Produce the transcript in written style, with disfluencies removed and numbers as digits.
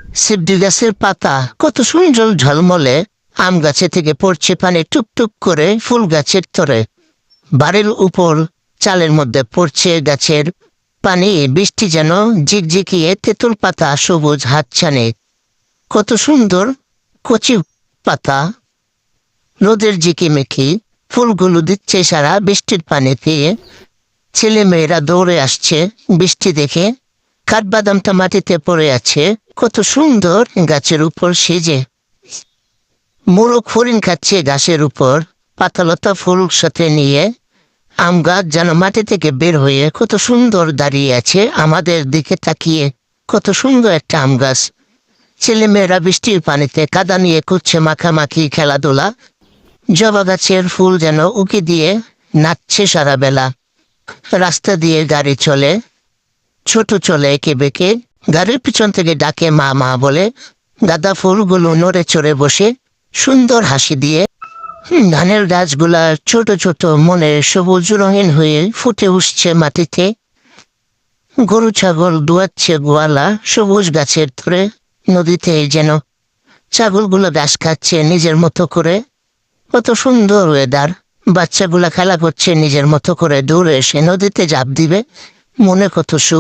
সিবডি গাছের পাতা কত সুন্দর ঝলমলে, আম গাছে থেকে পড়ছে পানি টুপটুপ করে ফুল গাছের তরে। বাড়ির উপর চালের মধ্যে পড়ছে গাছের পানি, বৃষ্টি যেন ঝিকঝিকিয়ে তেঁতুল পাতা সবুজ হাতছানি। কত সুন্দর কচি পাতা, রোদের ঝিকিমিকি, ফুলগুলো দিচ্ছে সারা বৃষ্টির পানি পেয়ে। ছেলে মেয়েরা দৌড়ে আসছে বৃষ্টি দেখে। কাঠবাদামটা মাটিতে পড়ে আছে কত সুন্দর গাছের উপর সেজে। মোরগ হরিণ খাচ্ছে ঘাসের উপর, পাতালতা ফুল সাথে নিয়ে। আম গাছ যেন মাটি থেকে বের হয়ে কত সুন্দর দাঁড়িয়ে আছে আমাদের দিকে তাকিয়ে। কত সুন্দর একটা আম গাছ। ছেলেমেয়েরা বৃষ্টির পানিতে কাদা নিয়ে করছে মাখামাখি খেলাধুলা। জবা গাছের ফুল যেন উকি দিয়ে নাচছে সারা বেলা। রাস্তা দিয়ে গাড়ি চলে, ছোট চলে এঁকে বেঁকে, গাড়ির পিছন থেকে ডাকে মা মা বলে। গাঁদা ফুলগুলো নড়ে চড়ে বসে সুন্দর হাসি দিয়ে। ধানের গাছগুলা ছোট ছোট মনে সবুজ রঙিন হয়ে ফুটে উঠছে মাটিতে। গরু ছাগল দুয়াচ্ছে গোয়ালা সবুজ গাছের ধরে। নদীতে যেন ছাগলগুলো ঘাস খাচ্ছে নিজের মতো করে। কত সুন্দর ওয়েদার। বাচ্চাগুলা খেলা করছে নিজের মতো করে, দৌড়ে এসে নদীতে ঝাঁপ দিবে। মনে কত সুখ।